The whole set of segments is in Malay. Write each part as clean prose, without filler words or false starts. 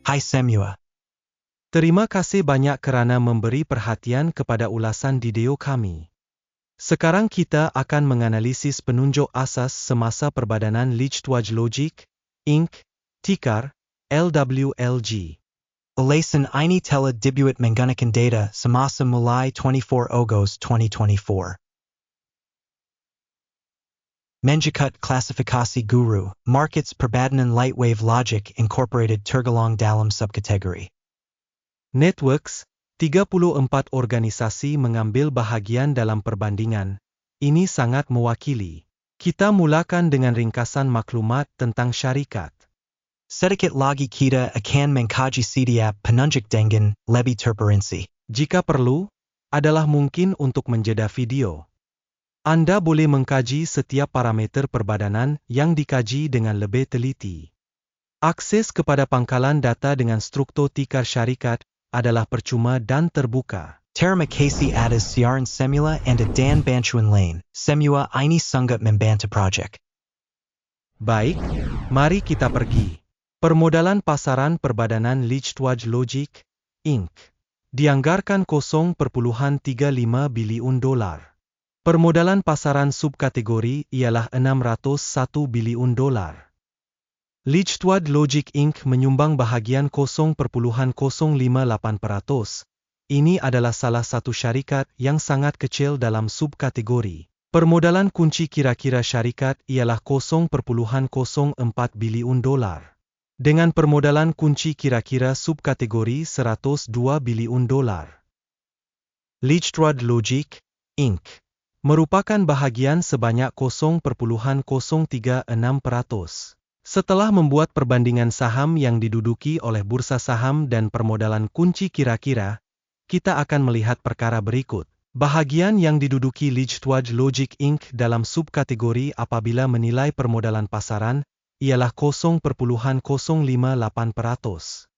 Hai semua. Terima kasih banyak kerana memberi perhatian kepada ulasan video kami. Sekarang kita akan menganalisis penunjuk asas semasa perbadanan Lichtwaj Logic, Inc., ticker, LWLG. Ulasan ini telah dibuat menggunakan data semasa mulai 24 Ogos 2024. Menjikut klasifikasi guru, markets perbadanan Lightwave Logic Incorporated tergolong dalam subkategori. Networks, 34 organisasi mengambil bahagian dalam perbandingan. Ini sangat mewakili. Kita mulakan dengan ringkasan maklumat tentang syarikat. Sedikit lagi kita akan mengkaji setiap penunjuk dengan lebih terperinci. Jika perlu, adalah mungkin untuk menjeda video. Anda boleh mengkaji setiap parameter perbadanan yang dikaji dengan lebih teliti. Akses kepada pangkalan data dengan struktur tikar syarikat adalah percuma dan terbuka. Terima kasih atas siaran semula Anda dan bantuan lain. Semua ini sangat membantu project. Baik, mari kita pergi. Permodalan pasaran perbadanan Lichtwaj Logic, Inc. dianggarkan 0,35 biliun dolar. Permodalan pasaran subkategori ialah 601 biliun dolar. Lichtwaj Logic Inc. menyumbang bahagian 0,058%. Ini adalah salah satu syarikat yang sangat kecil dalam subkategori. Permodalan kunci kira-kira syarikat ialah 0,04 biliun dolar. Dengan permodalan kunci kira-kira subkategori 102 biliun dolar. Lichtwaj Logic, Inc. merupakan bahagian sebanyak 0,036%. Setelah membuat perbandingan saham yang diduduki oleh bursa saham dan permodalan kunci kira-kira, kita akan melihat perkara berikut. Bahagian yang diduduki Lichtwaj Logic Inc. dalam subkategori apabila menilai permodalan pasaran ialah 0,058%.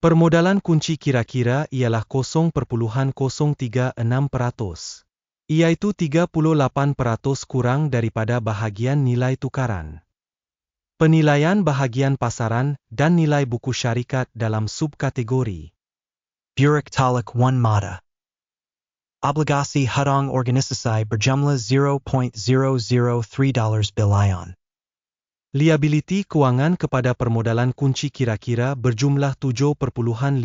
Permodalan kunci kira-kira ialah 0,036%, yaitu 38% kurang daripada bahagian nilai tukaran. Penilaian bahagian pasaran dan nilai buku syarikat dalam subkategori. Buruk talak 1 mata. Obligasi hutang organisasi berjumlah $0.003 bilion. Liability keuangan kepada permodalan kunci kira-kira berjumlah 7,5%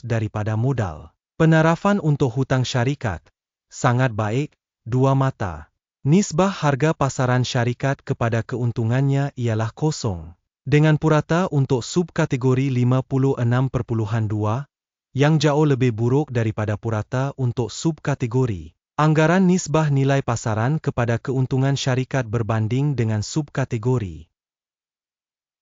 daripada modal. Penarafan untuk hutang syarikat, sangat baik, 2 mata. Nisbah harga pasaran syarikat kepada keuntungannya ialah 0. Dengan purata untuk subkategori 56,2, yang jauh lebih buruk daripada purata untuk subkategori. Anggaran nisbah nilai pasaran kepada keuntungan syarikat berbanding dengan subkategori.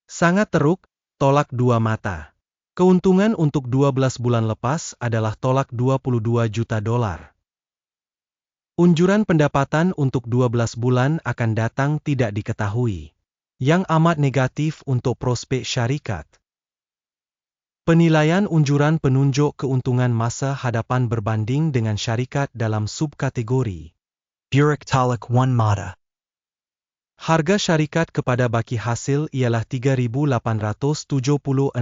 Sangat teruk, tolak 2 mata. Keuntungan untuk 12 bulan lepas adalah tolak $22 juta. Unjuran pendapatan untuk 12 bulan akan datang tidak diketahui. Yang amat negatif untuk prospek syarikat. Penilaian unjuran penunjuk keuntungan masa hadapan berbanding dengan syarikat dalam subkategori. Buruk talak 1 mata. Harga syarikat kepada baki hasil ialah 3.876,5.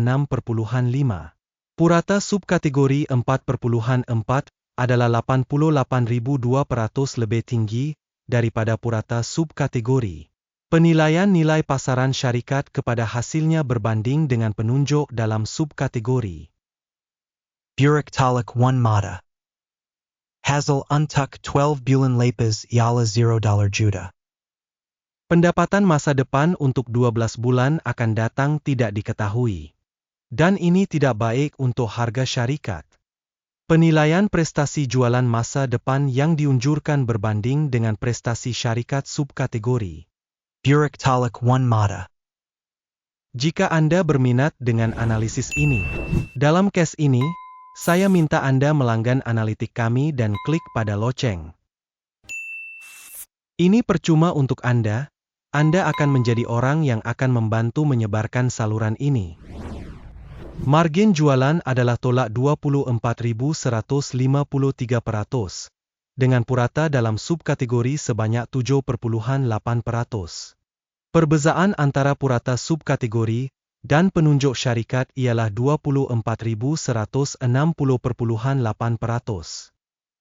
Purata subkategori 4,4 adalah 88.200 lebih tinggi daripada purata subkategori. Penilaian nilai pasaran syarikat kepada hasilnya berbanding dengan penunjuk dalam subkategori. Buruk talak 1 mata. Hasil untuk 12 bulan lepas ialah $0 juta. Pendapatan masa depan untuk 12 bulan akan datang tidak diketahui. Dan ini tidak baik untuk harga syarikat. Penilaian prestasi jualan masa depan yang diunjurkan berbanding dengan prestasi syarikat subkategori. Buruk talak 1 mata. Jika Anda berminat dengan analisis ini, dalam case ini, saya minta Anda melanggan analitik kami dan klik pada loceng. Ini percuma untuk Anda akan menjadi orang yang akan membantu menyebarkan saluran ini. Margin jualan adalah tolak 24.153%, dengan purata dalam subkategori sebanyak 7,8%. Perbezaan antara purata subkategori dan penunjuk syarikat ialah 24.160.8%.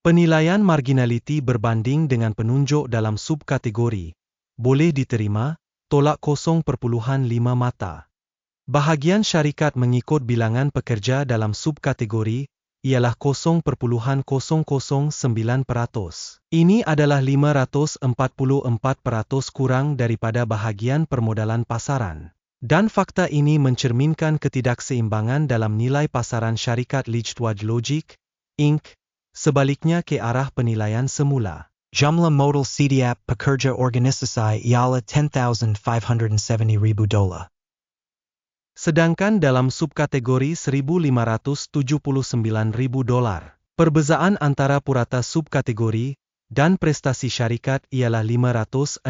Penilaian marginality berbanding dengan penunjuk dalam subkategori boleh diterima, tolak 0.5 mata. Bahagian syarikat mengikut bilangan pekerja dalam subkategori ialah 0.009%. Ini adalah 544% kurang daripada bahagian permodalan pasaran. Dan fakta ini mencerminkan ketidakseimbangan dalam nilai pasaran syarikat Lichtwad Logic, Inc., sebaliknya ke arah penilaian semula. Jumlah modal setiap pekerja organisasi ialah $10,570,000. Sedangkan dalam subkategori $1,579,000, perbezaan antara purata subkategori dan prestasi syarikat ialah 569.4%.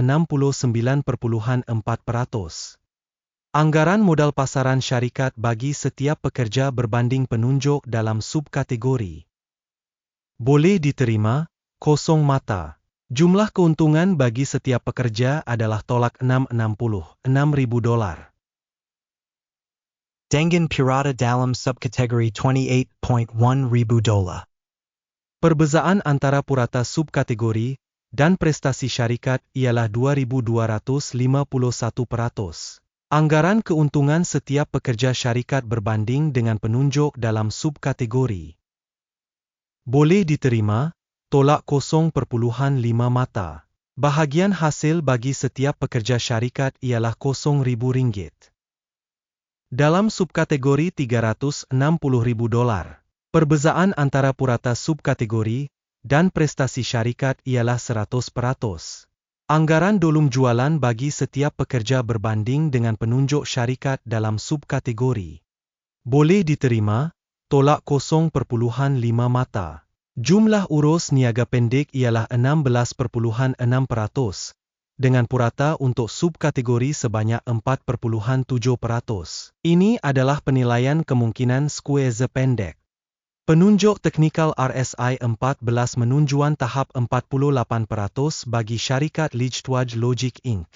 Anggaran modal pasaran syarikat bagi setiap pekerja berbanding penunjuk dalam subkategori boleh diterima, 0 mata. Jumlah keuntungan bagi setiap pekerja adalah tolak $666,000. Dengan purata dalam subkategori $28,100. Perbezaan antara purata subkategori dan prestasi syarikat ialah 2.251%. Anggaran keuntungan setiap pekerja syarikat berbanding dengan penunjuk dalam subkategori boleh diterima, tolak 0.5 mata. Bahagian hasil bagi setiap pekerja syarikat ialah $0.000. Dalam subkategori $360,000, perbezaan antara purata subkategori dan prestasi syarikat ialah 100%. Anggaran dolum jualan bagi setiap pekerja berbanding dengan penunjuk syarikat dalam subkategori boleh diterima, tolak 0.5 mata. Jumlah urus niaga pendek ialah 16.6%, dengan purata untuk subkategori sebanyak 4.7%. Ini adalah penilaian kemungkinan squeeze pendek. Penunjuk teknikal RSI 14 menunjuan tahap 48% bagi syarikat Lichtwad Logic Inc.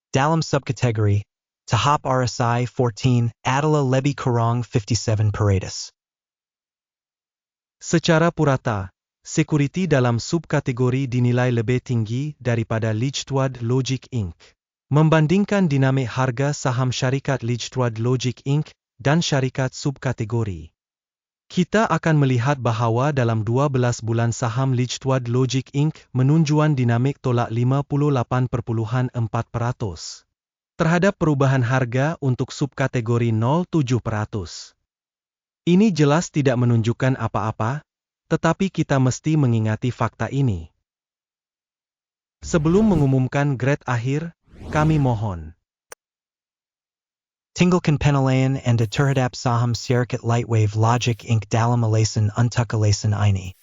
Dalam subkategori, tahap RSI 14 adalah lebih kurang 57%. Secara purata, security dalam subkategori dinilai lebih tinggi daripada Lichtwad Logic Inc. Membandingkan dinamik harga saham syarikat Lichtwad Logic Inc. dan syarikat subkategori. Kita akan melihat bahawa dalam 12 bulan saham Lichtwad Logic Inc. menunjuan dinamik tolak 58.4% terhadap perubahan harga untuk subkategori 0.7%. Ini jelas tidak menunjukkan apa-apa, tetapi kita mesti mengingati fakta ini. Sebelum mengumumkan grade akhir, kami mohon tinggalkan penilaian Anda terhadap saham syarikat Lightwave Logic Inc. dalam alasan untuk alasan ini.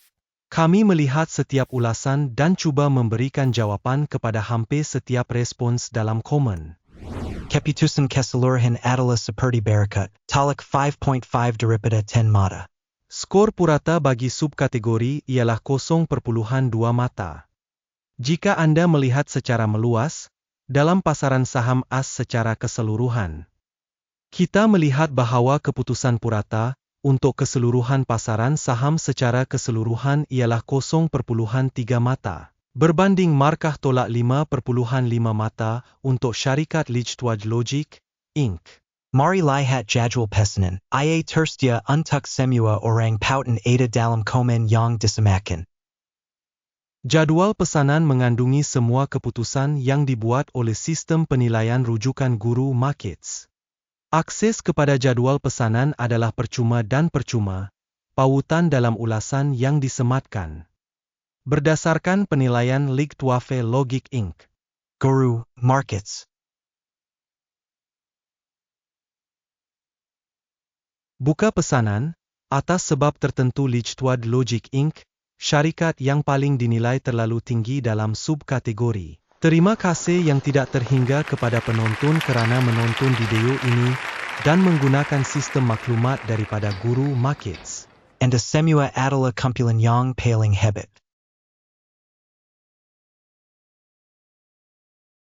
Kami melihat setiap ulasan dan cuba memberikan jawapan kepada hampir setiap respons dalam komen. Keputusan keseluruhan adalah seperti berikut, tolak 5.5 daripada 10 mata. Skor purata bagi subkategori ialah 0.2 mata. Jika Anda melihat secara meluas, dalam pasaran saham AS secara keseluruhan, kita melihat bahawa keputusan purata untuk keseluruhan pasaran saham secara keseluruhan ialah 0.3 mata. Berbanding markah tolak 5.5 mata untuk syarikat Lichtwad Logic, Inc. Mari lihat jadwal pesanan, ia tersedia untuk semua orang pautan ada dalam komen yang disemakan. Jadwal pesanan mengandungi semua keputusan yang dibuat oleh sistem penilaian rujukan Guru Markets. Akses kepada jadwal pesanan adalah percuma dan percuma, pautan dalam ulasan yang disematkan. Berdasarkan penilaian Lichtwad Logic Inc. Guru Markets. Buka pesanan, atas sebab tertentu Lichtwad Logic Inc., syarikat yang paling dinilai terlalu tinggi dalam subkategori. Terima kasih yang tidak terhingga kepada penonton kerana menonton video ini dan menggunakan sistem maklumat daripada Guru Markets. Anda semua adalah kumpulan yang paling hebat.